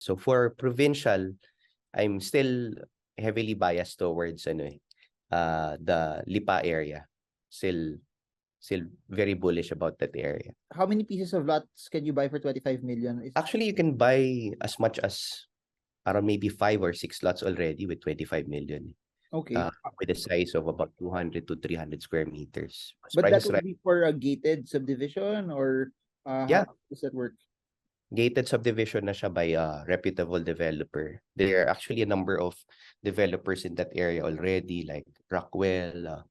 So for provincial, I'm still heavily biased towards the Lipa area. Still very bullish about that area. How many pieces of lots can you buy for 25 million? Actually, you can buy as much as around maybe 5 or 6 lots already with 25 million. Okay. With a size of about 200 to 300 square meters. But that Prices would right. be for a gated subdivision or Yeah. how does that work? Gated subdivision na siya by a reputable developer. There are actually a number of developers in that area already, like Rockwell,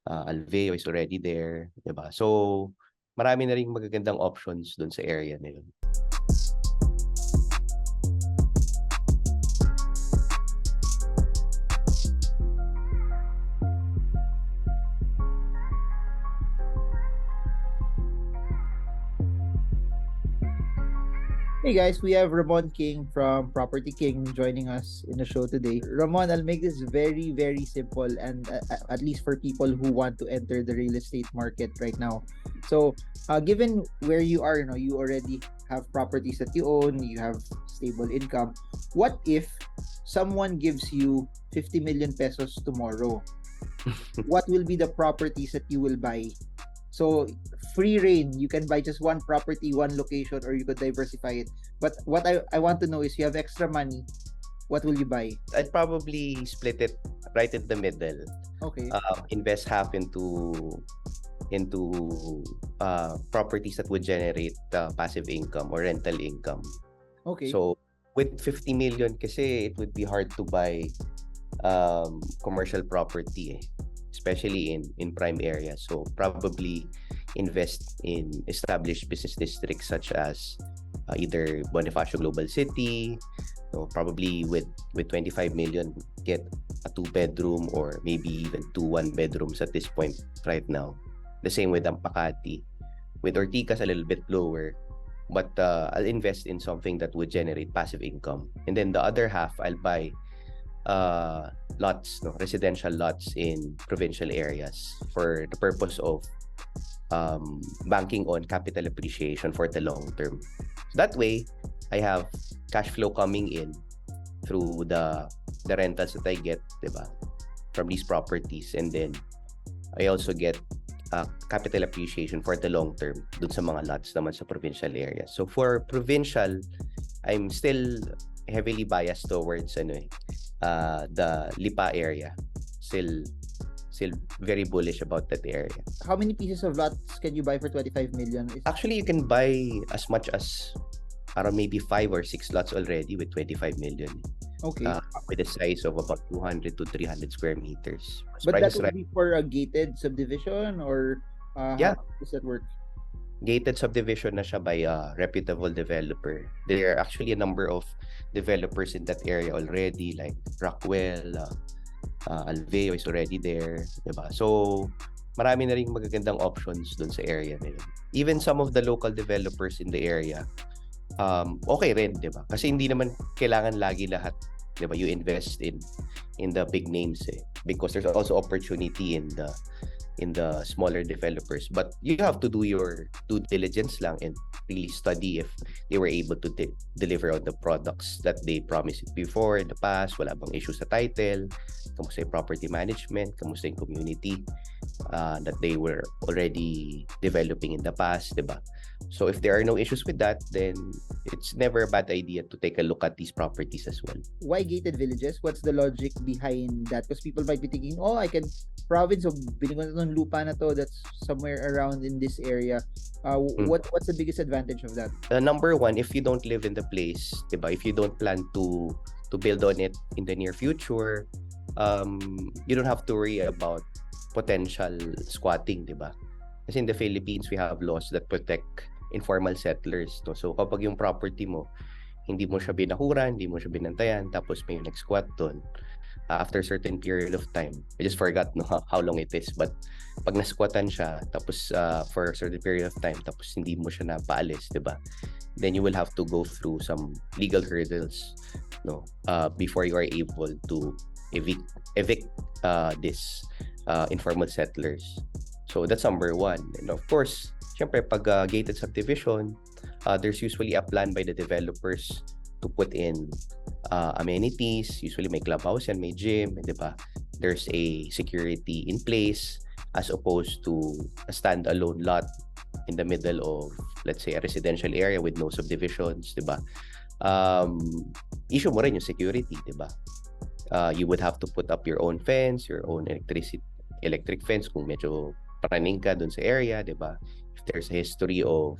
Alveo is already there, diba? So, marami na ring magagandang options dun sa area na yun. Hey guys, we have Ramon King from Property King joining us in the show today. Ramon, I'll make this very, very simple and at least for people who want to enter the real estate market right now. So, given where you are, you already have properties that you own, you have stable income. What if someone gives you 50 million pesos tomorrow? What will be the properties that you will buy? So free reign, you can buy just one property, one location, or you could diversify it. But what I want to know is, you have extra money, what will you buy? I'd probably split it right in the middle. Okay. Invest half into properties that would generate passive income or rental income. Okay. So with 50 million kasi it would be hard to buy commercial property, especially in prime areas. So probably invest in established business districts such as either Bonifacio Global City. So probably with 25 million, get a 2-bedroom or maybe even 2 1-bedrooms at this point right now. The same with Ampacati. With Ortigas, a little bit lower. But I'll invest in something that would generate passive income. And then the other half, I'll buy lots, residential lots in provincial areas for the purpose of banking on capital appreciation for the long term. So that way, I have cash flow coming in through the rentals that I get, diba, from these properties, and then I also get capital appreciation for the long term dun sa mga lots naman sa provincial areas. So for provincial, I'm still heavily biased towards the Lipa area. Still very bullish about that area. How many pieces of lots can you buy for 25 million? Actually, you can buy as much as around maybe 5 or 6 lots already with 25 million. Okay. With a size of about 200 to 300 square meters. But that would be for a gated subdivision or yeah. How does that work? Gated subdivision na siya by a reputable developer. There are actually a number of developers in that area already, like Rockwell, Alveo is already there, diba? So marami na ring magagandang options dun sa area na yun. Even some of the local developers in the area, okay rin, diba? Kasi hindi naman kailangan lagi lahat, diba, you invest in the big names, because there's also opportunity in the smaller developers, but you have to do your due diligence lang and really study if they were able to deliver on the products that they promised before in the past. Wala bang issue sa title, kamusta yung property management, kamusta yung community that they were already developing in the past, diba? So if there are no issues with that, then it's never a bad idea to take a look at these properties as well. Why gated villages? What's the logic behind that? Because people might be thinking, oh, I can province of ng lupa na to that's somewhere around in this area. What's the biggest advantage of that? Number one, if you don't live in the place, diba? If you don't plan to build on it in the near future, you don't have to worry about potential squatting, diba? Kasi in the Philippines, we have laws that protect informal settlers. No? So kapag yung property mo, hindi mo siya binahuran, hindi mo siya binantayan, tapos may nag-squat doon, after a certain period of time, I just forgot how long it is, but pag na-squatan siya, tapos for a certain period of time, tapos hindi mo siya napaalis, diba? Then you will have to go through some legal hurdles, no, before you are able to evict this informal settlers. So that's number one. And of course, syempre pag gated subdivision, there's usually a plan by the developers to put in amenities. Usually may clubhouse and may gym, di ba? There's a security in place as opposed to a standalone lot in the middle of, let's say, a residential area with no subdivisions, di ba? Issue mo rin yung security, di ba? You would have to put up your own fence, your own electric fence kung medyo praning ka dun sa area, di ba? If there's a history of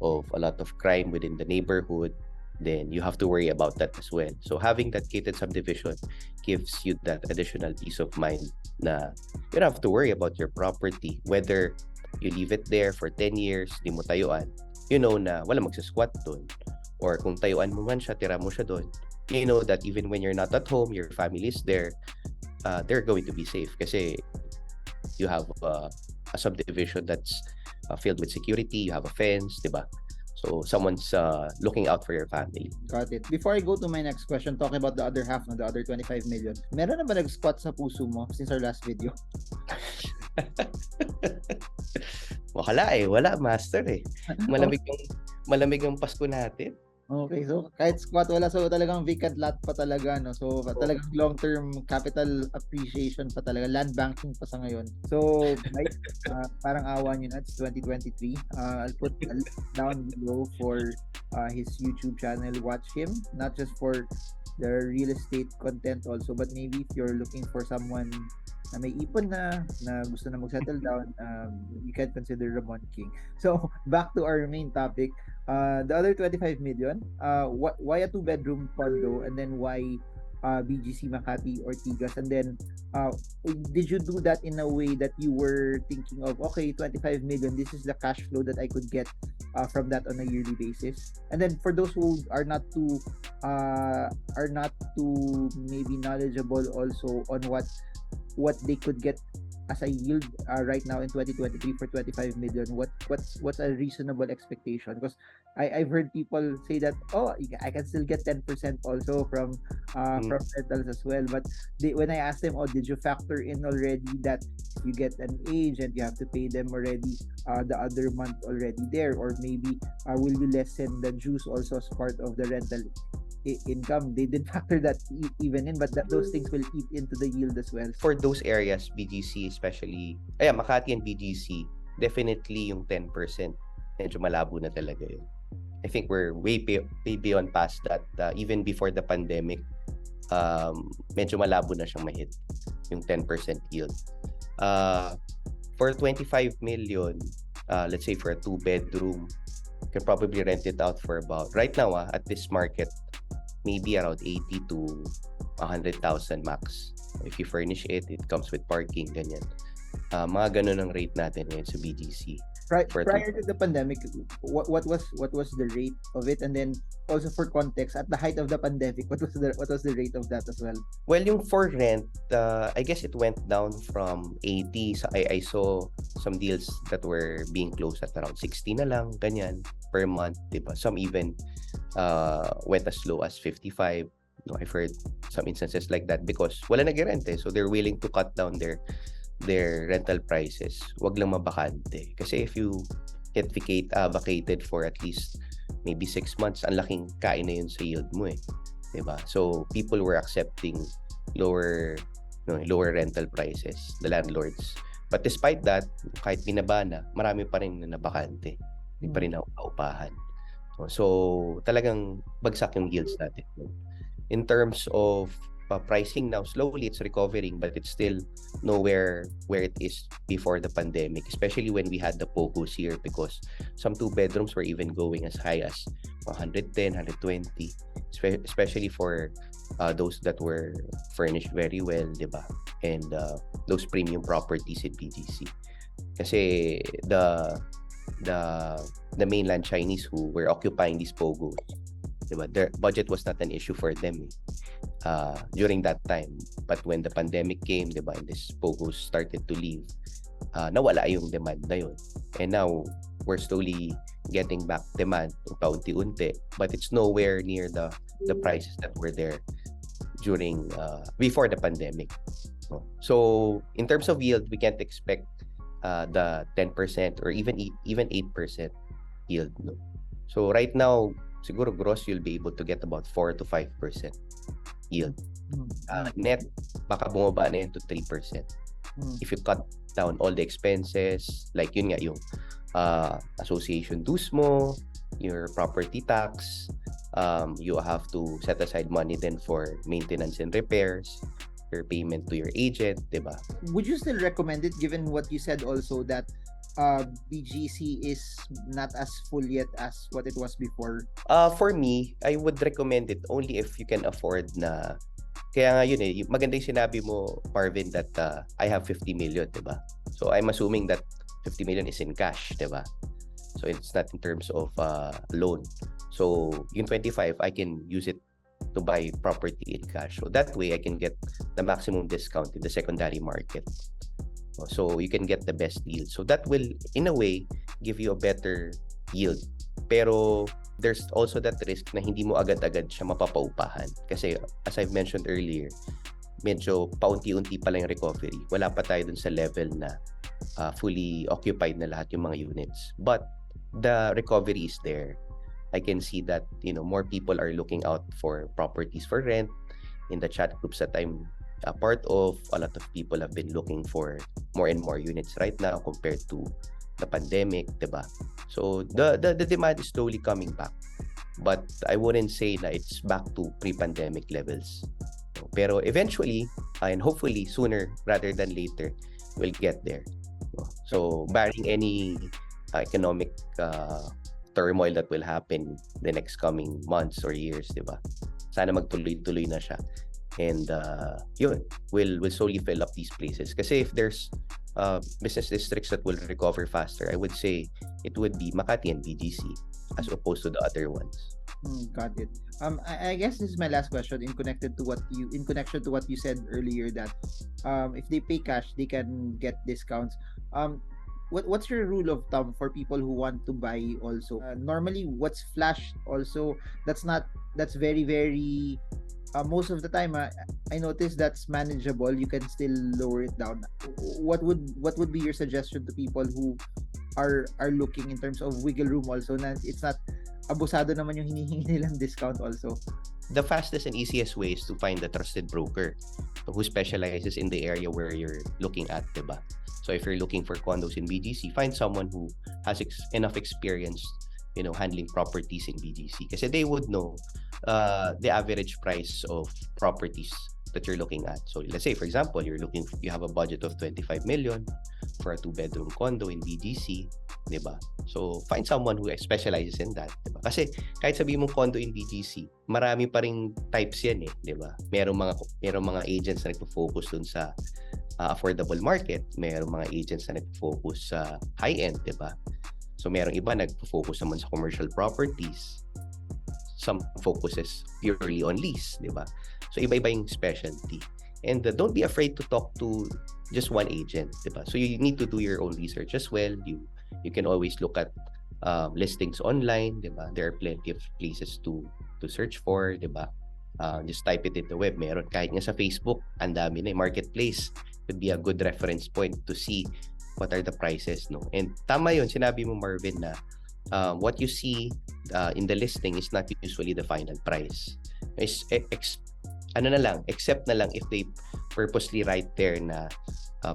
a lot of crime within the neighborhood, then you have to worry about that as well. So having that gated subdivision gives you that additional peace of mind na you don't have to worry about your property, whether you leave it there for 10 years, di mo tayuan, you know na wala magsasquat dun. Or kung tayuan mo man siya, tira mo siya dun, you know that even when you're not at home, your family is there, they're going to be safe kasi you have a subdivision that's filled with security, you have a fence, di ba? So someone's looking out for your family. Got it. Before I go to my next question, talking about the other half, the other 25 million, meron na ba nag-squat sa puso mo since our last video? Wala, master eh. Malamig yung Pasko natin. Okay, so kahit squat wala, so talagang vacant lot pa talaga, no? So talagang long-term capital appreciation pa talaga, land banking pa sa ngayon. So parang awa nyo na, it's 2023. I'll put a link down below for his YouTube channel. Watch him, not just for the real estate content also, but maybe if you're looking for someone na may ipon na gusto na mag-settle down, you can consider Ramon King. So back to our main topic. The other 25 million, why a 2-bedroom condo, and then why BGC Makati Ortigas, and then did you do that in a way that you were thinking of, okay, 25 million, this is the cash flow that I could get from that on a yearly basis? And then for those who are not too maybe knowledgeable also on what they could get as a yield right now in 2023 for 25 million, what's a reasonable expectation? Because I've heard people say that, I can still get 10% also from rentals as well. But when I asked them, did you factor in already that you get an agent, you have to pay them already the other month already there, or maybe will you lessen the dues also as part of the rental income? They didn't factor that even in, but those things will eat into the yield as well. For those areas, BGC especially, Makati and BGC, definitely yung 10%, medyo malabo na talaga yun. I think we're way beyond past that. Even before the pandemic, medyo malabo na siyang mahit, yung 10% yield. For 25 million, let's say for a 2-bedroom, you can probably rent it out for about, right now at this market, maybe around 80 to 100,000 max. If you furnish it, it comes with parking, ganyan. Mga ganun ang rate natin ngayon sa BGC. Prior to the pandemic, what was the rate of it? And then also for context, at the height of the pandemic, what was the rate of that as well? Well, yung for rent, I guess it went down from 80. So I saw some deals that were being closed at around 60 na lang, ganyan, per month, diba? Some even went as low as 55. No, I've heard some instances like that because wala nag-rent eh. So they're willing to cut down their rental prices. Wag lang mabakante. Kasi if you get vacated for at least maybe 6 months, ang laking kain na yun sa yield mo eh. Diba? So people were accepting lower rental prices, the landlords. But despite that, kahit binaba na, marami pa rin na nabakante. Hindi pa rin naupahan. So talagang bagsak yung yields natin. In terms of pricing now, slowly it's recovering, but it's still nowhere where it is before the pandemic, especially when we had the POGOs here, because some 2-bedrooms were even going as high as 110, 120, especially for those that were furnished very well, diba? And those premium properties in BGC. Kasi the mainland Chinese who were occupying these POGOs, diba? Their budget was not an issue for them during that time. But when the pandemic came, diba, and these POGOs started to leave, nawala yung demand na yun. And now, we're slowly getting back demand paunti-unti, but it's nowhere near the prices that were there during before the pandemic. So, in terms of yield, we can't expect the 10% or even 8% yield. No? So, right now, siguro gross you'll be able to get about 4 to 5% yield. Net, baka bumaba na yun to 3%. If you cut down all the expenses, like yun nga, yung association dues mo, your property tax, you have to set aside money then for maintenance and repairs, your payment to your agent, diba? Would you still recommend it, given what you said also that BGC is not as full yet as what it was before? For me, I would recommend it only if you can afford na. Kaya nga yun maganda yung sinabi mo, Marvin, that I have 50 million, diba? So I'm assuming that 50 million is in cash, diba? So it's not in terms of loan. So yung 25, I can use it to buy property in cash. So that way, I can get the maximum discount in the secondary market. So you can get the best yield. So that will, in a way, give you a better yield. Pero there's also that risk na hindi mo agad-agad siya mapapaupahan. Kasi as I've mentioned earlier, medyo paunti-unti pa lang yung recovery. Wala pa tayo dun sa level na fully occupied na lahat yung mga units. But the recovery is there. I can see that, more people are looking out for properties for rent. In the chat groups that I'm a part of, a lot of people have been looking for more and more units right now compared to the pandemic, diba? So the demand is slowly coming back. But I wouldn't say na it's back to pre-pandemic levels. Pero eventually, and hopefully sooner rather than later, we'll get there. So barring any economic turmoil that will happen the next coming months or years, diba? Sana magtuloy-tuloy na siya. And yun, we'll slowly fill up these places. Kasi if there's business districts that will recover faster, I would say it would be Makati and BGC as opposed to the other ones. Got it. I guess this is my last question in connection to what you said earlier, that if they pay cash, they can get discounts. What's your rule of thumb for people who want to buy also? Normally, what's flashed also, that's very, very most of the time, I notice that's manageable. You can still lower it down. What would be your suggestion to people who are looking in terms of wiggle room also, na it's not abusado naman yung hinihingi nilang discount also? The fastest and easiest way is to find a trusted broker who specializes in the area where you're looking at, diba? So if you're looking for condos in BGC, find someone who has enough experience, handling properties in BGC. Kasi they would know the average price of properties that you're looking at. So let's say, for example, you have a budget of 25 million for a 2-bedroom condo in BGC, diba? So find someone who specializes in that, diba? Kasi kahit sabihin mong condo in BGC, marami pa ring types yan, diba? Merong mga agents na nagpo-focus dun sa affordable market, merong mga agents na nagpo-focus sa high-end, diba? So merong iba nagpo-focus naman sa commercial properties. Some focuses purely on lease, diba? So iba-iba yung specialty. And don't be afraid to talk to just one agent, diba? So you need to do your own research as well. You can always look at listings online, diba? There are plenty of places to search for, diba? Just type it in the web. Meron kahit nga sa Facebook, ang dami na. Marketplace could be a good reference point to see what are the prices, no? And tama yun, sinabi mo, Marvin, na what you see in the listing is not usually the final price. Except na lang if they purposely write there na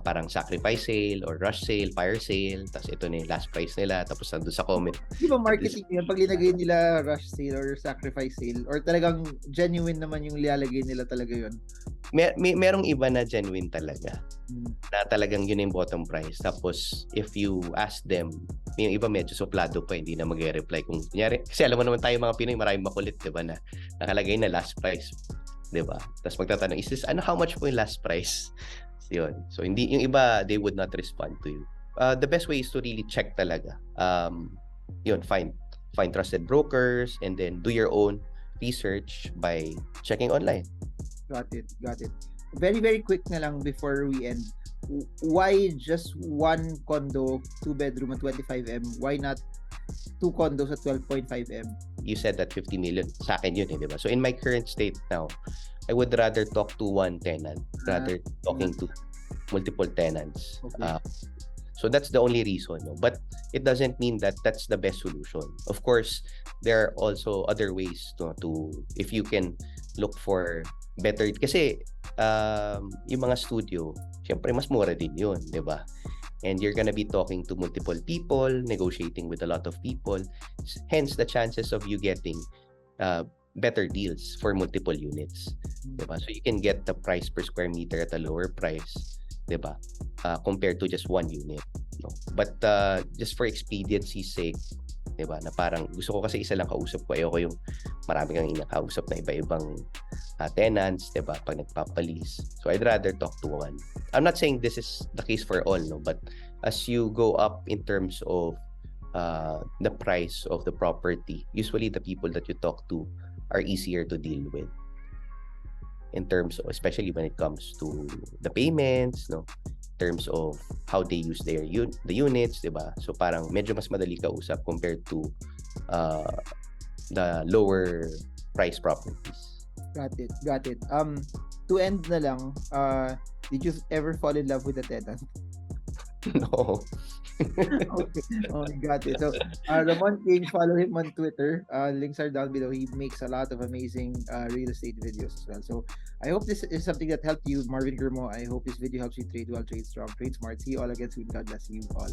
parang sacrifice sale or rush sale, fire sale, tapos ito na yung last price nila, tapos nandun sa comment. Di ba marketing yun? Pag linagay nila rush sale or sacrifice sale, or talagang genuine naman yung lialagay nila talaga yun? Merong iba na genuine talaga. Na talagang yun yung bottom price. Tapos, if you ask them, yung iba medyo suplado pa, hindi na mag-reply. Kung kunyari, kasi alam mo naman tayo mga Pinoy, maraming makulit, diba, na nakalagay na last price. Diba? Tapos magtatanong, is this, how much po yung last price? Yun. So, hindi, yung iba, they would not respond to you. The best way is to really check talaga. Find trusted brokers and then do your own research by checking online. Got it. Very, very quick na lang before we end. Why just one condo, 2-bedroom at 25M? Why not 2 condos at 12.5M? You said that 50 million. Sa akin yun, diba? So, in my current state now, I would rather talk to one tenant rather talking to multiple tenants. Okay. So that's the only reason, no? But it doesn't mean that that's the best solution. Of course, there are also other ways to if you can look for better, kasi yung mga studio, syempre mas mura din yun, di ba? And you're gonna be talking to multiple people, negotiating with a lot of people. Hence, the chances of you getting better deals for multiple units, diba? So you can get the price per square meter at a lower price, diba? Compared to just one unit, no? But just for expediency's sake, diba? Na parang gusto ko kasi isa lang kausap ko, ayoko yung marami kang inakausap na iba-ibang tenants, diba? Pag nagpapalis. So I'd rather talk to one. I'm not saying this is the case for all, no? But as you go up in terms of the price of the property, usually the people that you talk to are easier to deal with in terms of, especially when it comes to the payments, no, in terms of how they use their the units, diba? So parang medyo mas madali kausap compared to the lower price properties. Got it. To end na lang, did you ever fall in love with a tenant? No. Okay. Oh, got it. So, Ramon King, follow him on Twitter. Links are down below. He makes a lot of amazing real estate videos as well. So, I hope this is something that helped you, Marvin Germo. I hope this video helps you trade well, trade strong, trade smart. See you all again soon. God bless you all.